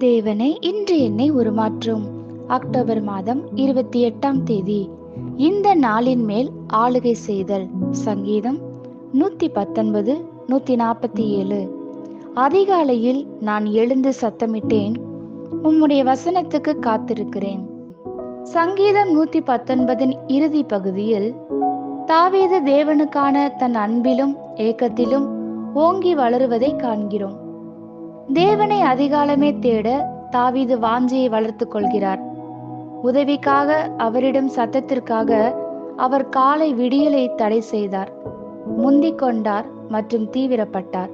தேவனே, இன்று என்னை உருமாற்றும். அக்டோபர் மாதம் 28ஆம் தேதி. இந்த நாளின் மேல் ஆளுகை செய்தல். சங்கீதம் 119, 147. அதிகாலையில் நான் எழுந்து சத்தமிட்டேன், உம்முடைய வசனத்துக்கு காத்திருக்கிறேன். சங்கீதம் 119 இறுதி பகுதியில் தாவீது தேவனுக்கான தன் அன்பிலும் ஏக்கத்திலும் ஓங்கி வளருவதை காண்கிறோம். தேவனை அதிகாலமே தேட தாவீது வாஞ்சையை வளர்த்து கொள்கிறார். உதவிக்காக அவரிடம் சத்தத்திற்காக அவர் காலை விடியலை தடை செய்தார், முந்திக் கொண்டார் மற்றும் தீவிரப்பட்டார்.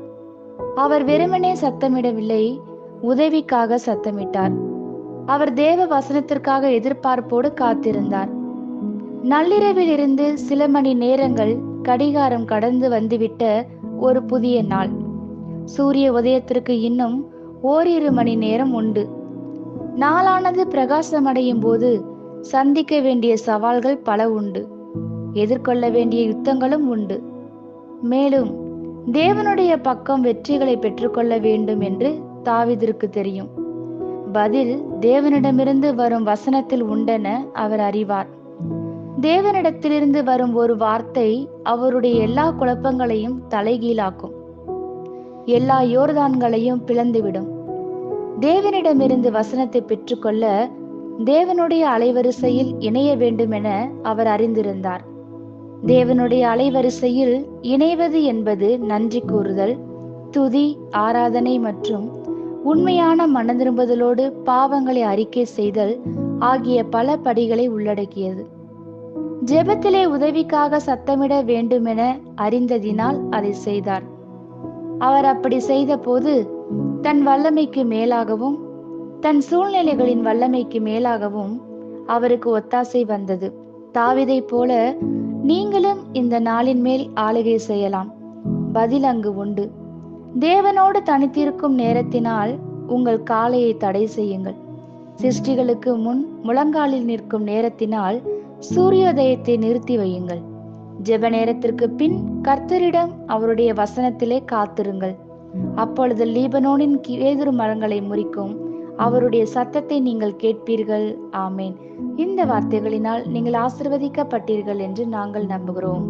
அவர் வெறுமனே சத்தமிடவில்லை, உதவிக்காக சத்தமிட்டார். அவர் தேவ வசனத்திற்காக எதிர்பார்ப்போடு காத்திருந்தார். நள்ளிரவில் இருந்து சில மணி நேரங்கள் கடிகாரம் கடந்து வந்துவிட்ட ஒரு புதிய நாள். சூரிய உதயத்திற்கு இன்னும் ஓரிரு மணி நேரம் உண்டு. நாளானது பிரகாசமடையும் போது சந்திக்க வேண்டிய சவால்கள் பல உண்டு, எதிர்கொள்ள வேண்டிய யுத்தங்களும் உண்டு. மேலும் தேவனுடைய பக்கம் வெற்றிகளை பெற்றுக்கொள்ள வேண்டும் என்று தாவீதிற்கு தெரியும். பதில் தேவனிடமிருந்து வரும் வசனத்தில் உண்டென அவர் அறிவார். தேவனிடத்திலிருந்து வரும் ஒரு வார்த்தை அவருடைய எல்லா குழப்பங்களையும் தலைகீழாக்கும், எல்லா யோர்தான்களையும் பிளந்துவிடும். தேவனிடமிருந்து வசனத்தை பெற்றுக்கொள்ள தேவனுடைய அலைவரிசையில் இணைய வேண்டும் என அவர் அறிந்திருந்தார். தேவனுடைய அலைவரிசையில் இணைவது என்பது நன்றி கூறுதல், துதி, ஆராதனை மற்றும் உண்மையான மனதிரும்புதலோடு பாவங்களை அறிக்கை செய்தல் ஆகிய பல படிகளை உள்ளடக்கியது. ஜெபத்திலே உதவிக்காக சத்தமிட வேண்டுமென அறிந்ததினால் அதை செய்தார். அவர் அப்படி செய்த போது தன் வல்லமைக்கு மேலாகவும் தன் சூழ்நிலைகளின் வல்லமைக்கு மேலாகவும் அவருக்கு ஒத்தாசை வந்தது. தாவீதை போல நீங்களும் இந்த நாளின் மேல் ஆளுகை செய்யலாம். பதில் அங்கு உண்டு. தேவனோடு தனித்திருக்கும் நேரத்தினால் உங்கள் காலையை தடை செய்யுங்கள். சிருஷ்டிகளுக்கு முன் முழங்காலில் நிற்கும் நேரத்தினால் சூரியோதயத்தை நிறுத்தி வையுங்கள். ஜெப நேரத்திற்கு பின் கர்த்தரிடம் அவருடைய வசனத்திலே காத்திருங்கள். அப்பொழுது லீபனோனின் கேதுரு மரங்களை முறிக்கும் அவருடைய சத்தத்தை நீங்கள் கேட்பீர்கள். ஆமேன். இந்த வார்த்தைகளினால் நீங்கள் ஆசீர்வதிக்கப்பட்டீர்கள் என்று நாங்கள் நம்புகிறோம்.